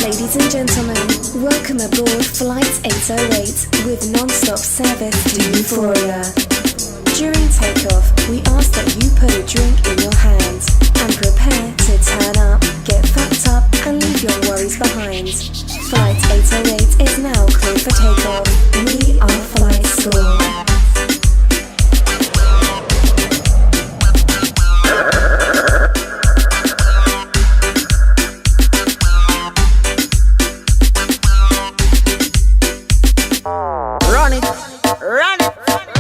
Ladies and gentlemen, welcome aboard Flight 808 with non-stop service to Euphoria. During takeoff, we ask that you put a drink in your hands and prepare to turn up, get fucked up and leave your worries behind. Flight 808 is now clear for takeoff. We are Flight School.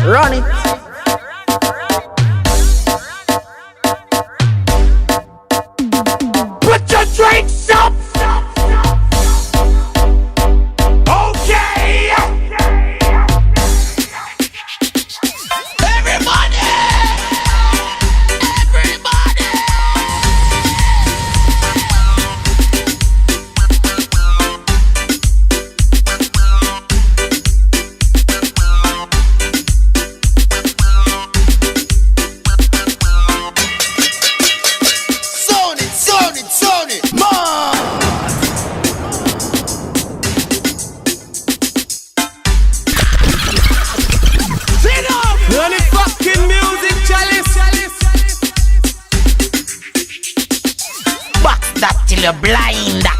Run it. Put your drinks up. Okay. Everybody. You're blind.